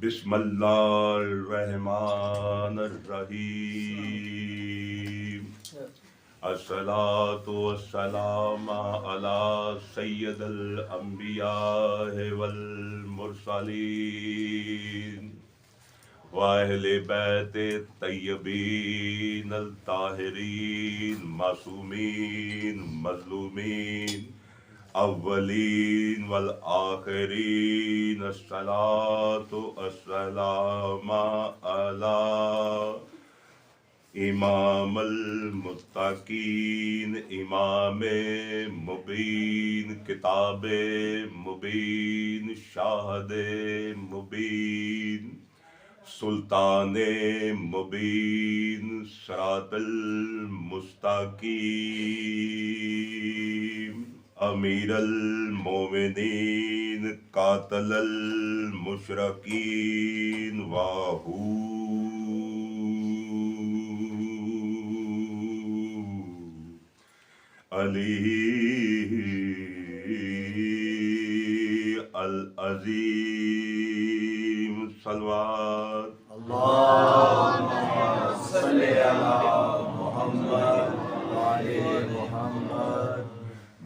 بسم اللہ الرحمن الرحیم الصلاۃ والسلام علی سید الانبیاء والمرسلین واہل بیت الطیبین الطاہرین معصومین مظلومین اولین والآخرین الصلاۃ والسلام علی امام المتقین امام مبین کتاب مبین شاہد مبین سلطان مبین صراط المستقیم امیر المومنین قاتل المشرکین واہو علی العظیم صلوات اللہم صلی علی محمد وعلی محمد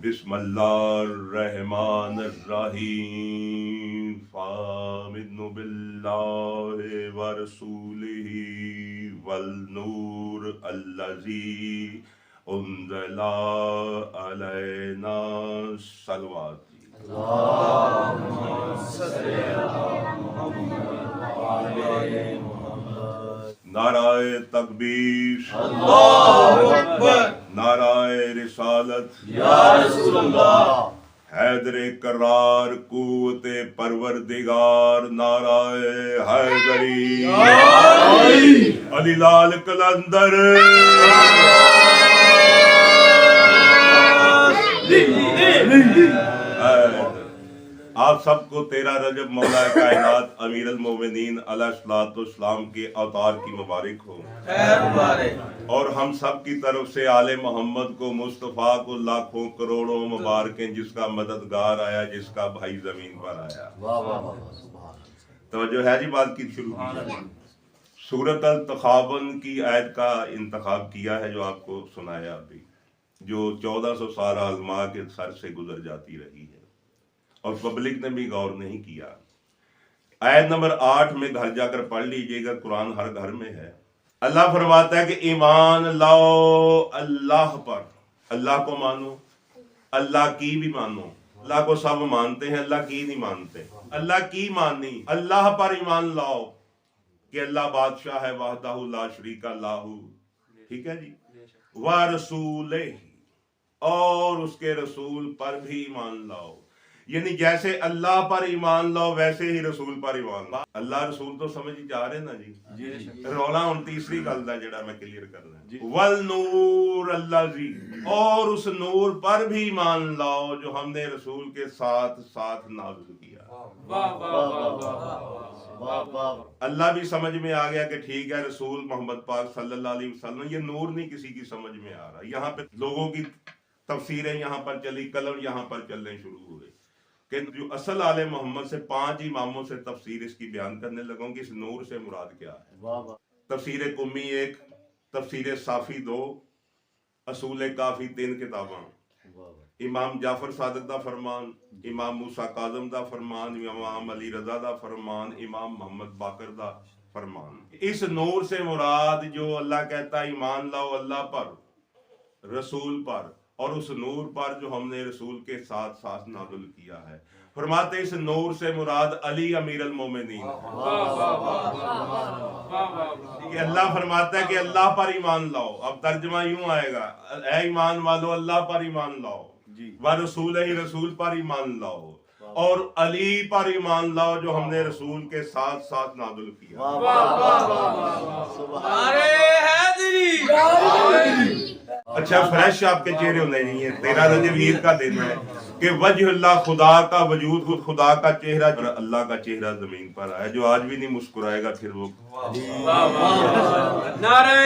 بسم اللہ الرحمن الرحیم فآمنوا باللہ ورسولہ والنور الذی انزل علینا صلوات اللہم صلی علی محمد وعلی محمد نعرہ تکبیر اللہ اکبر نعرہ رسالت یا رسول اللہ حیدر کرار قوت پروردگار نعرہ حیدری علی لال کلندر آپ سب کو 13 رجب مولا کائنات امیر المومنین علیہ الصلوۃ والسلام کے اوتار کی مبارک ہو اور ہم سب کی طرف سے آل محمد کو مصطفیٰ کو لاکھوں کروڑوں مبارکیں جس کا مددگار آیا جس کا بھائی زمین پر آیا توجہ ہے جی بات کی شروع کی سورۃ التغابن کی آیت کا انتخاب کیا ہے جو آپ کو سنایا ابھی جو 1400 سال علماء کے سر سے گزر جاتی رہی ہے اور پبلک نے بھی غور نہیں کیا آیت نمبر 8 میں گھر جا کر پڑھ لیجئے گا قرآن ہر گھر میں ہے اللہ فرماتا ہے کہ ایمان لاؤ اللہ پر اللہ کو مانو اللہ کی بھی مانو اللہ کو سب مانتے ہیں اللہ کی نہیں مانتے اللہ کی مانی اللہ پر ایمان لاؤ کہ اللہ بادشاہ ہے وحدہ لا شریک لہ ٹھیک ہے جی وَرَسُولِهِ اور اس کے رسول پر بھی ایمان لاؤ یعنی جیسے اللہ پر ایمان لاؤ ویسے ہی رسول پر ایمان لاؤ اللہ رسول تو سمجھ جا رہے نا جی رولا ہن تیسری گل دا جڑا میں کلیئر کرنا ہے والنور الذی اور اس نور پر بھی ایمان لاؤ جو ہم نے رسول کے ساتھ ساتھ نازل کیا اللہ بھی سمجھ میں آ گیا کہ ٹھیک ہے رسول محمد پاک صلی اللہ علیہ وسلم یہ نور نہیں کسی کی سمجھ میں آ رہا یہاں پہ لوگوں کی تفسیریں یہاں پر چلی قلم یہاں پر چلنے شروع ہوئے کہ جو اصل آل محمد سے 5 اماموں سے تفسیر اس کی بیان کرنے لگوں کہ اس نور سے مراد کیا ہے تفسیر قمی 1 تفسیر صافی 2 اصول کافی 3 کتاباں امام جعفر صادق دا فرمان امام موسیٰ کاظم دا فرمان امام علی رضا دا فرمان امام محمد باقر دا فرمان اس نور سے مراد جو اللہ کہتا ہے ایمان لاؤ اللہ پر رسول پر اور اس نور پر جو ہم نے رسول کے ساتھ ساتھ نازل کیا ہے فرماتے اس نور سے مراد علی امیر المومنین کہ اللہ فرماتا ہے کہ اللہ پر ایمان لاؤ اب ترجمہ یوں آئے گا اے ایمان والو اللہ پر ایمان لاؤ وَرَسُولِهِ رسول پر ایمان لاؤ اور علی پر ایمان لاؤ جو ہم نے رسول کے ساتھ ساتھ نازل کیا اچھا فریش آپ کے چہرے ہونے نہیں ہیں 13 رجب عید کا دن ہے کہ وجہ اللہ خدا کا وجود خود خدا کا چہرہ اللہ کا چہرہ زمین پر آیا جو آج بھی نہیں مسکرائے گا پھر وہ نعرہ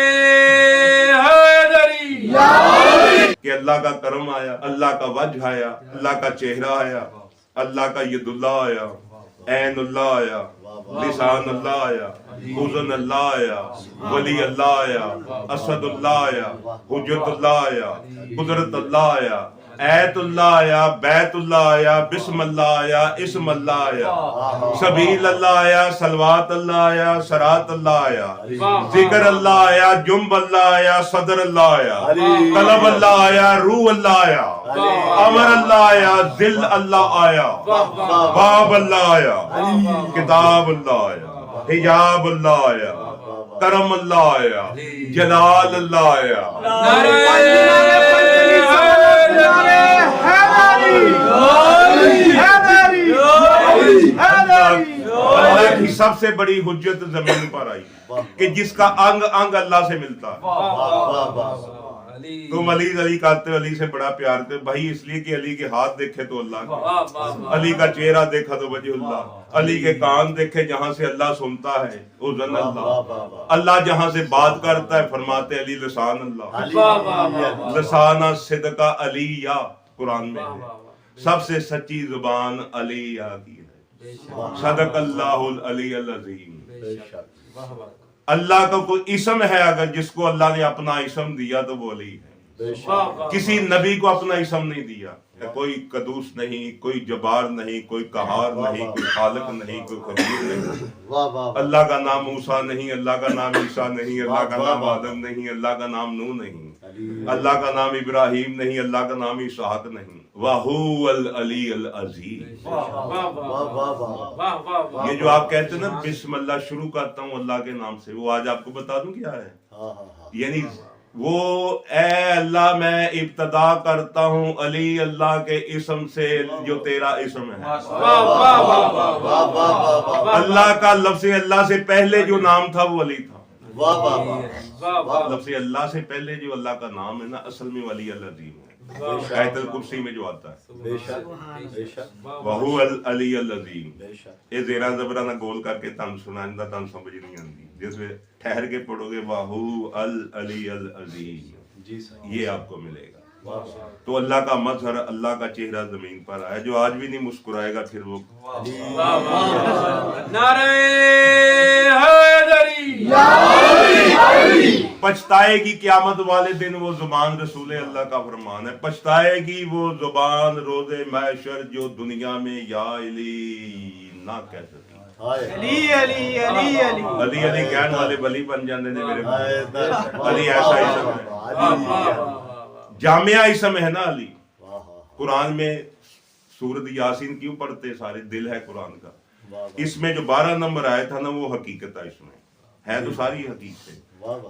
حیدری کہ اللہ کا کرم آیا اللہ کا وجہ آیا اللہ کا چہرہ آیا اللہ کا ید اللہ آیا عین اللہ آیا लिसान अल्लाह आया, उज़न अल्लाह आया, वली अल्लाह आया, असद अल्लाह आया, हुज्जत अल्लाह आया, कुदरत अल्लाह आया, ऐतुल्लाह आया, बैतुल्लाह आया, बिस्मिल्लाह आया, इस्म अल्लाह आया, सबील अल्लाह आया, सलवात अल्लाह आया, सरात अल्लाह आया, जिक्र अल्लाह आया, जुम्ब अल्लाह आया, सदर अल्लाह आया, कलब अल्लाह आया, रूह अल्लाह आया, अमर अल्लाह आया, जिल अल्लाह आया, बाब अल्लाह आया, किताब अल्लाह आया, हिजाब अल्लाह आया, करम अल्लाह आया, जलाल अल्लाह आया। अल्लाह की सबसे बड़ी हुज्जत जमीन पर आई कि जिसका अंग अंग अल्लाह से मिलता है। तुम अली अली कहते हो, अली से बड़ा प्यार करते भाई, इसलिए कि अली के हाथ देखे तो अल्लाह, अली का चेहरा देखा तो वजहुल्लाह, अली के कान देखे जहां से अल्लाह सुनता है उज़न अल्लाह, अल्लाह जहां से बात करता है फरमाते अली लिसान अल्लाह, लिसाना सिद्का अली या कुरान में है, सबसे सच्ची जुबान अली या की है, सदक अल्लाहुल अली अल अज़ीम। अल्लाह का कोई इसम है अगर जिसको अल्लाह ने अपना इसम दिया तो वो अली है। किसी नबी को अपना इसम नहीं दिया, कोई कदूस नहीं, कोई जबार नहीं, कोई कहार नहीं, कोई खालिक नहीं, कोई खबीर नहीं। अल्लाह का नाम मूसा नहीं, अल्लाह का नाम ईसा नहीं, अल्लाह का नाम आदम नहीं, अल्लाह का नाम नूह नहीं, अल्लाह का नाम इब्राहिम नहीं, अल्लाह का नाम इसहाक नहीं। वहुवल अली अल अज़ीम। ये जो आप कहते हैं ना बिस्मिल्लाह शुरू करता हूँ अल्लाह के नाम से, वो आज आपको बता दूं क्या है। यानी वो ए अल्लाह मैं इब्तदा करता हूँ अली अल्लाह के इसम से जो तेरा इसम है। अल्लाह का लफ्ज़ अल्लाह से पहले जो नाम था वो अली था। लफ्ज़ अल्लाह से पहले जो अल्लाह का नाम है ना असल में वली अल अज़ीम है। आयतुल कुर्सी में जो आता है वहु अली अल अज़ीम। ये ज़ेरा ज़बरा ना गोल करके तन सुनाने दा तन समझ नहीं आती, जिसमें ठहर के पढ़ोगे वहु अली अल अज़ीम ये आपको मिलेगा। तो अल्लाह का मज़हर, अल्लाह का चेहरा जमीन पर आया। जो आज भी नहीं मुस्कुराएगा फिर वो पछताएगी क़यामत वाले दिन वो जुबान, रसूल अल्लाह का फरमान है। पछताएगी वो जुबान रोज़े महशर जो दुनिया में या अली ना कह सकी। अली अली अली अली अली अली कहने वाले बली बन जाते ने मेरे अली। ऐसा इसम है, जामिया इसम है ना अली। कुरान में सूरत यासीन क्यों पढ़ते सारे, दिल है कुरान का। इसमें जो 12 नंबर आया था ना वो हकीकत है, इसमें है तो सारी हकीकत।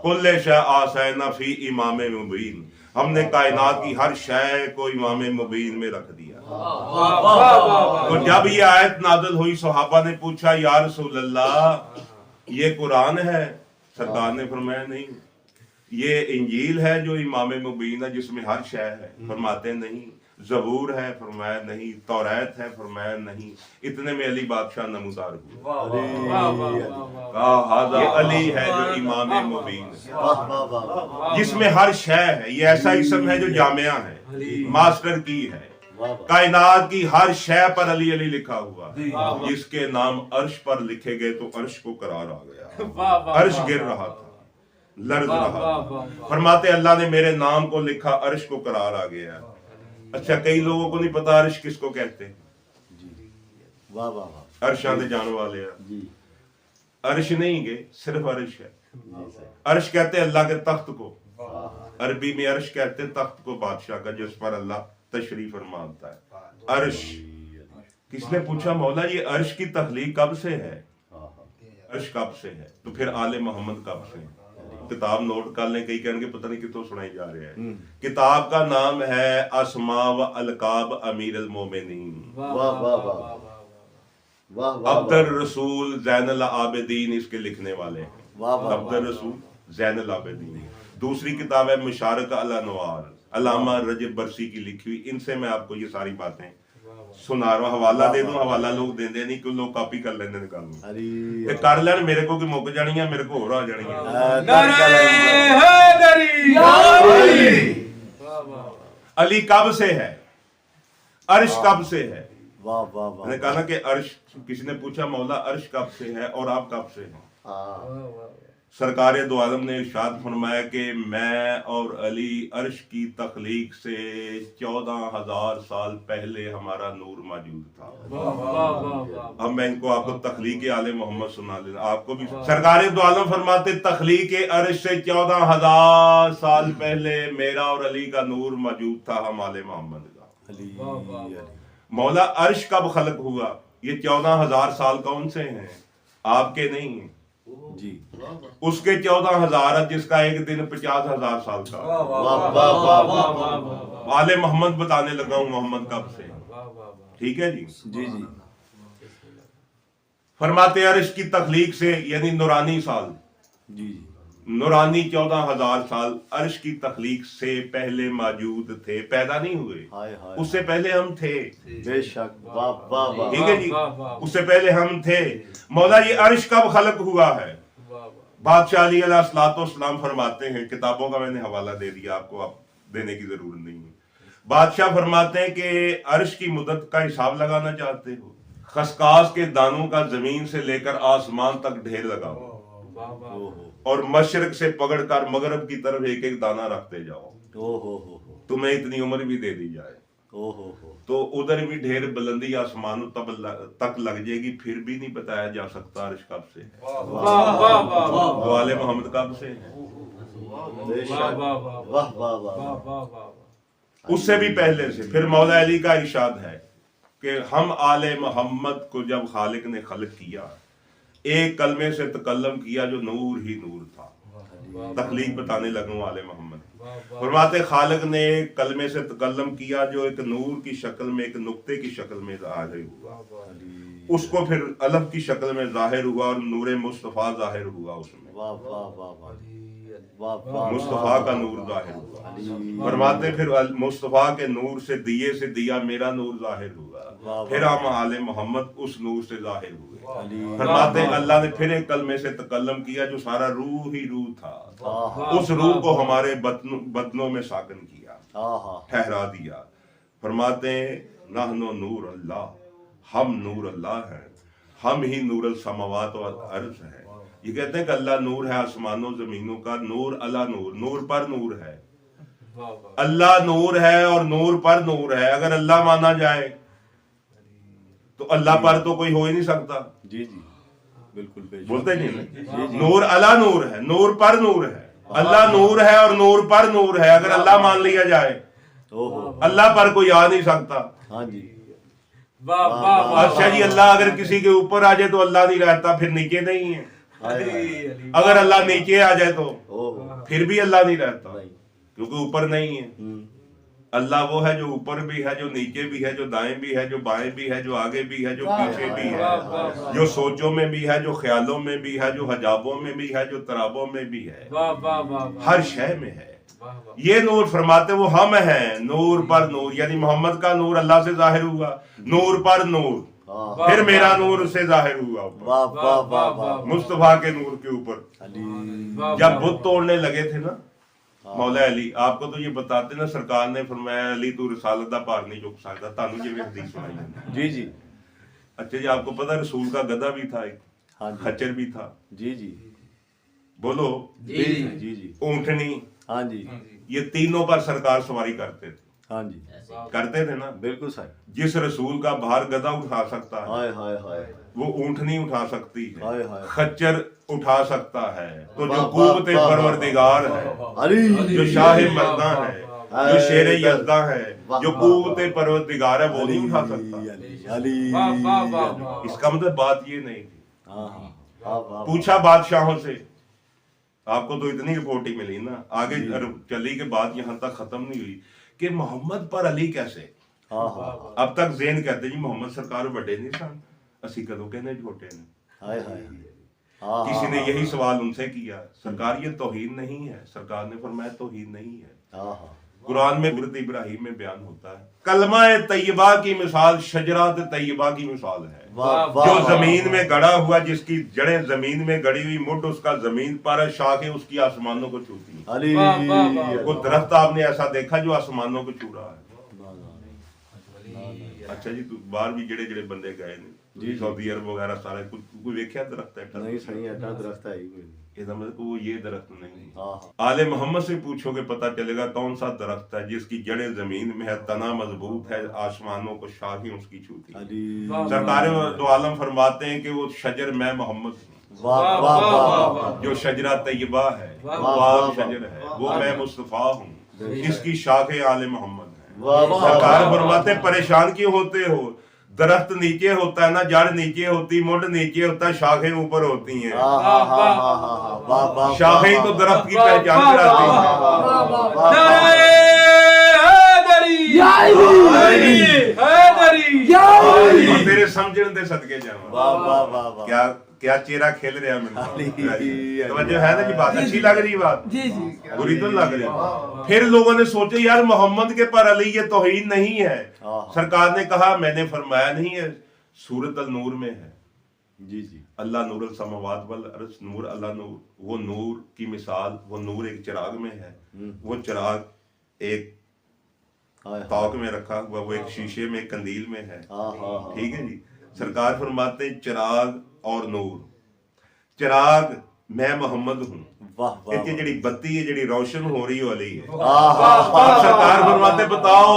कुल्ले शै आसैना फी इमाम मुबीन, हमने कायनात की हर शय को इमाम मुबीन में रख दिया। तो जब ये आयत नाज़िल हुई सहाबा ने पूछा या रसूल अल्लाह ये कुरान है? सरकार ने फरमाया नहीं, ये इंजील है जो इमाम मुबीन है जिसमें हर शय है। फरमाते नहीं। ज़बूर है? फरमाया नहीं। तौरात है? फरमाया नहीं। इतने में अली बादशाह नमूदार हुआ, कहा हाज़ा अली है जो इमाम मुबीन है जिसमें हर शय है। ये ऐसा इसम है जो जामिया है, मास्टर की है। कायनात की हर शय पर अली अली लिखा हुआ, जिसके नाम अर्श पर लिखे गए तो अर्श को करार आ गया। अर्श गिर रहा था, लर्ज रहा था। फरमाते अल्लाह ने मेरे नाम को लिखा, अर्श को करार आ गया। अच्छा, कई लोगों को नहीं पता अर्श किसको कहते हैं। अर्शां दे जाने वाले हैं। अर्श नहीं गए, सिर्फ अर्श है। अर्श कहते हैं अल्लाह के तख्त को, अरबी में अर्श कहते हैं तख्त को बादशाह का, जिस पर अल्लाह तशरीफ फरमाता है। अर्श किसने पूछा मौला ये अर्श की तख्लीक कब से है? अर्श कब से है? तो फिर आले मोहम्मद कब से है? किताब नोट कर लें, कई कहेंगे पता नहीं कितों सुनाई जा रहे हैं। किताब का नाम है अस्मा व अलकाब अमीर अल मोमिनीन, अब्दुर रसूल ज़ैनुल आबिदीन इसके लिखने वाले हैं। अब्दुर रसूल ज़ैनुल आबिदीन। दूसरी किताब है मुशारक अल अनवार, अल्लामा रजब बरसी की लिखी हुई। इनसे मैं आपको ये सारी बातें सुना रहा हूं। हवाला दे दूं, हवाला लोग देंदे नहीं, क्यों लोग कॉपी कर लेंदे ने गल ते कर लेन। मेरे को की मुक जानी है, मेरे को होर आ जानी है। अली कब से है? अर्श कब से है? वाह वाह वाह। मैंने कहा ना कि अर्श, किसी ने पूछा मौला अर्श कब से है और आप कब से हैं? हाँ सरकार दो आलम ने इरशाद फरमाया कि मैं और अली अर्श की तख्लीक से 14,000 साल पहले हमारा नूर मौजूद था। अब मैं इनको आपको तख्लीक आले मोहम्मद सुना लेना, आपको भी सरकार दो आलम फरमाते तख्लीक अर्श से 14,000 साल पहले मेरा और अली का नूर मौजूद था, हम आले मोहम्मद का। अली मौला अर्श कब खलक हुआ? ये 14,000 साल कौन से हैं? आपके नहीं है जी। उसके 14,000 जिसका एक दिन 50,000 साल का। वाह वाह वाह वाह। आले मोहम्मद बताने लगा हूं मोहम्मद कब से। ठीक है जी। जी जी फरमाते अर्श की तख्लीक से यानी नूरानी साल, जी जी। नूरानी 14,000 साल अर्श की तख्लीक से पहले मौजूद थे, पैदा नहीं हुए, हाय हाय। उससे पहले हम थे। बेशक। वाह वाह वाह। ठीक है जी, उससे पहले हम थे। मौला ये अर्श कब खलक हुआ है? बादशाह अली अलैहिस्सलाम फरमाते हैं, किताबों का मैंने हवाला दे दिया आपको, आप देने की जरूरत नहीं है। बादशाह फरमाते हैं कि अर्श की मुद्दत का हिसाब लगाना चाहते हो, खसकास के दानों का जमीन से लेकर आसमान तक ढेर लगाओ और मशरक से पकड़कर मगरब की तरफ एक एक दाना रखते जाओ, ओहो तुम्हें इतनी उम्र भी दे दी जाए ओहो। तो उधर भी ढेर बुलंदी आसमानों तक लग जाएगी, फिर भी नहीं बताया जा सकता अर्श कब से है, वो आले मोहम्मद कब से है। बेशक। वाह वाह वाह। उससे भी पहले से। फिर मौला अली का इरशाद है कि हम आले मोहम्मद को जब खालिक ने खलक किया, एक कलमे से तकल्लम किया जो नूर ही नूर था। तख्लीक बताने लगूं आले मोहम्मद। फरमाते खालिक ने एक कलमे से तकल्लम किया जो एक नूर की शक्ल में, एक नुक्ते की शक्ल में ज़ाहिर हुआ, उसको फिर अलफ की शक्ल में जाहिर हुआ और नूर मुस्तफ़ा जाहिर हुआ उसमें। वाह वाह वाह वाह। मुस्तफ़ा का नूर जाहिर हुआ। फरमाते फिर मुस्तफ़ा के नूर से दिए से दिया मेरा नूर जाहिर हुआ, फिर हम आले मोहम्मद उस नूर से जाहिर हुए। फरमाते अल्लाह ने फिर एक कलमे से तकल्लम किया जो सारा रूह ही रूह था, उस रूह को हमारे बदनों में साकन किया, ठहरा दिया। फरमाते नहनो नूर अल्लाह, हम नूर अल्लाह हैं, हम ही नूर समावात और अर्ज हैं। ये कहते हैं कि अल्लाह नूर है आसमानों जमीनों का, नूर अला नूर, नूर पर नूर है। अल्लाह नूर है और नूर पर नूर है। अगर अल्लाह माना जाए तो अल्लाह पर तो कोई हो ही नहीं सकता। जी जी बिल्कुल बोलते नहीं ना, नूर अला नूर है, नूर पर नूर है। अल्लाह नूर है और नूर पर नूर है। अगर अल्लाह मान लिया जाए अल्लाह पर कोई आ नहीं सकता। हाँ जी। अच्छा जी, अल्लाह अगर किसी के ऊपर आ जाए तो अल्लाह नहीं रहता, फिर नीचे नहीं है। अगर अल्लाह नीचे आ जाए तो फिर भी अल्लाह नहीं रहता, क्योंकि ऊपर नहीं है। अल्लाह वो है जो ऊपर भी है, जो नीचे भी है, जो दाएं भी है, जो बाएं भी है, जो आगे भी है, जो पीछे भी है, जो सोचों में भी है, जो ख्यालों में भी है, जो हजाबों में भी है, जो तराबों में भी है, हर शय में है। ये नूर फरमाते वो हम हैं, नूर पर नूर, यानी मोहम्मद का नूर अल्लाह से जाहिर हुआ, नूर पर नूर, फिर मेरा नूर उससे जाहिर हुआ मुस्तफा के नूर के ऊपर। जब बुत तोड़ने लगे थे ना मौला अली, आपको तो ये बताते ना, सरकार ने फरमाया अली तू रिसालत दा भार नहीं चुक सकता, तानू जी हदीस सुनाई जी जी। अच्छा जी, आपको पता रसूल का गधा भी था, एक खच्चर भी था। जी जी बोलो जी जी जी। ऊंटनी, हाँ जी। ये तीनों पर सरकार सवारी करते थे। हाँ जी करते थे ना, बिल्कुल सर। जिस रसूल का भार गधा उठा सकता है, हाय हाय हाय। वो ऊंटनी उठा सकती हाय है, हाय। खच्चर उठा सकता है। तो जो कुव्वत परवरदिगार है, जो शाह मर्दा है, जो शेर यज़दा है, जो कुव्वत परवरदिगार है, वो नहीं उठा सकता। इसका मतलब बात ये नहीं थी। पूछा बादशाहों से, आपको तो इतनी रिपोर्ट ही मिली ना, आगे चली के बाद यहाँ तक खत्म नहीं हुई कि मोहम्मद पर अली कैसे। अब तक ज़ेन कहते जी मोहम्मद सरकार बड़े नहीं सन, असी कदों कहने छोटे ने। किसी ने यही सवाल उनसे किया, सरकार ये तौहीन नहीं है। सरकार ने फरमाया तौहीन नहीं है। कुरान में हज़रत इब्राहीम में बयान होता है, कलमा तैयबा की मिसाल शजरात तैयबा की मिसाल है, जो जमीन में गड़ा हुआ, जिसकी जड़ें जमीन में गड़ी हुई, मुठ उसका जमीन पर है, शाखें उसकी आसमानों को छूती हैं। वो दरख्त आपने ऐसा देखा जो आसमानों को छू रहा है? ਅੱਛਾ ਜੀ, ਬਾਹਰ ਵੀ ਜਿਹੜੇ ਜਿਹੜੇ ਬੰਦੇ ਗਏ ਨੇ ਜੀ। ਸਾਊਦੀ ਅਰਬ ਵਗੈरह ਸਾਰੇ ਕੋਈ ਵੇਖਿਆ ਦਰਖਤ ਹੈ नहीं सही ऐसा दरख्त है ही कोई नहीं। ਇਹਦਾ ਮਤਲਬ वो ये दरख्त नहीं है। हाँ आले मोहम्मद से पूछोगे पता चलेगा कौन सा दरख्त है जिसकी जड़ें जमीन में है, तना मजबूत है, आसमानों को शाखें उसकी छूती है। अली सरकार दो आलम फरमाते हैं कि वो शजर मैं मोहम्मद हूँ, वाह वाह वाह जो शजरा तैयबा है वाह, वो वाह, आल शजर है, वो वाह, मैं मुस्तफ़ा हूँ, इसकी शाखें आले मोहम्मद हैं। वाह वाह सरकार फरमाते हैं, परेशान क्यों होते हो, दरख्त नीचे होता है ना, जड़ नीचे होती, मुंड नीचे होता है, शाखें ऊपर होती हैं। शाखें तो दरख्त की पहचान कराती हैं। तेरे समझण दे सदके जावा। क्या क्या चेहरा खेल रहा मेरे तो जो है ना जी, बात अच्छी लग रही बात, बुरी तो लग रही। फिर लोगों ने सोचे यार मोहम्मद के पर अली ये तौहीन नहीं है। सरकार ने कहा मैंने फरमाया नहीं है, सूरत अल नूर में है। जी जी। अल्लाह नूर समावात वल अर्श, नूर अल्लाह नूर, वो नूर की मिसाल, वो नूर एक चिराग में है, वो चिराग एक ताक में रखा हुआ, वो एक शीशे में, कंदील में है। ठीक है जी। सरकार फरमाते चिराग और नूर, चिराग मैं मोहम्मद हूँ, इतनी जड़ी बत्ती है जड़ी रोशन हो रही वाली है। सरकार फरमाते बताओ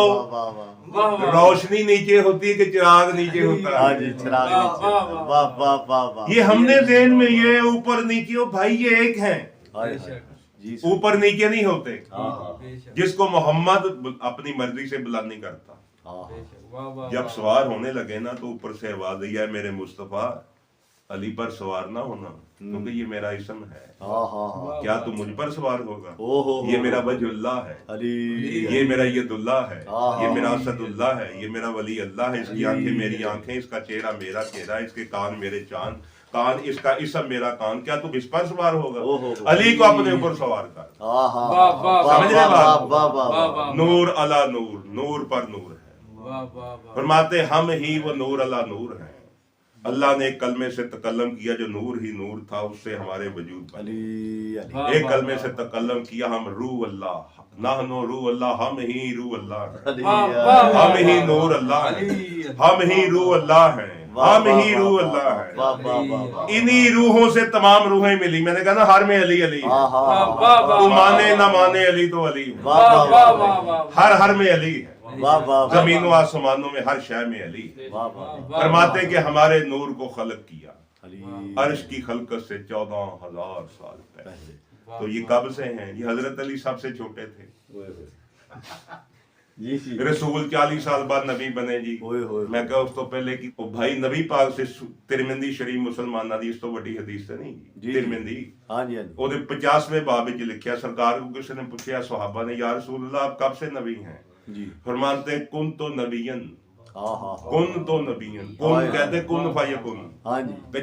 रोशनी नीचे होती है कि चिराग नीचे होता है? चिराग नीचे। वाह वाह वाह वाह। ये हमने ज़हन में ये ऊपर नीचे हो भाई, ये एक है, ऊपर नीचे नहीं होते। जिसको मोहम्मद अपनी मर्जी से बुलंद नहीं करता। जब सवार होने लगे ना तो ऊपर से आवाज आई है मेरे मुस्तफा अली पर सवार ना होना, क्योंकि ये मेरा इसम है। क्या तू मुझ पर सवार होगा? ये मेरा वजहुल्लाह है, ये मेरा यदुल्लाह है, ये मेरा असदुल्लाह है, ये मेरा वली अल्लाह है। इसकी आंखें मेरी आंखें, इसका चेहरा मेरा चेहरा, इसके कान मेरे चांद कान, इसका इसम मेरा कान। क्या तू इस पर सवार होगा? अली को अपने ऊपर सवार कर। समझ रहे बात? नूर अला नूर, नूर पर नूर है। फरमाते हम ही वो नूर अला नूर है। अल्लाह ने एक कलमे से तकल्लम किया जो नूर ही नूर था, उससे हमारे वजूद बने। एक कलमे से तकल्लम किया हम रूह अल्लाह, नाहनो रूह अल्लाह, हम ही रूह अल्लाह, हम ही नूर अल्लाह, हम ही रूह अल्लाह हैं, हम ही रूह अल्लाह है। इन्हीं रूहों से तमाम रूहें मिली। मैंने कहा ना हर में अली अली है। तू माने ना माने अली तो अली है। हर में अली है। जमीनों आसमानों में हर शय में अली है। फरमाते कि हमारे नूर को खलक किया अर्श की खलकत से 14,000 साल पहले। तो ये कब से हैं? ये हजरत अली सबसे छोटे थे। रसूल 40 साल बाद नबी बने जी। मैं कहा उस तो पहले की भाई नबी पाक से तिरमिंदी शरीफ मुसलमान हदीस तो बड़ी हदीस तो नहीं जी। तिरमिंदी ओदे 50वें बाब विच लिखिया, सरकार को किसी ने पूछा सहाबा ने या रसूल अल्लाह आप कब से नबी हैं? फरमाते कुन तो नबियन, कुन तो नबियन, कुन कहते कुन फयकुन।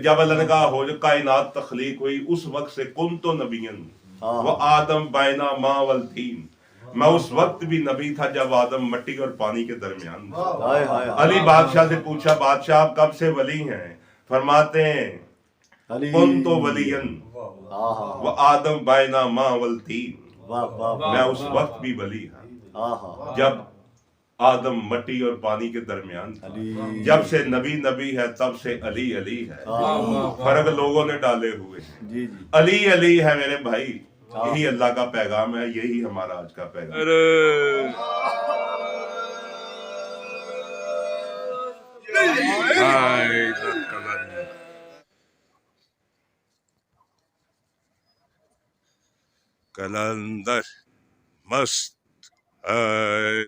जब अल्लाह ने कहा हो जो कायनात तख्लीक हुई उस वक्त से कुन तो नबियन वो आदम बैना माँ वल तीन, मैं उस वक्त भी नबी था जब आदम मट्टी और पानी के दरमियान था। अली बादशाह से पूछा बादशाह आप कब से वली हैं? फरमाते हैं कुन तो वलियन वो आदम बैना माँ वल तीन, मैं उस वक्त भी वली था जब आदम मट्टी और पानी के दरमियान था। जब से नबी नबी है तब से अली अली है। फर्क लोगों ने डाले हुए हैं। अली अली है मेरे भाई, यही अल्लाह का पैगाम है, यही हमारा आज का पैगाम। कलंदर मस्त है।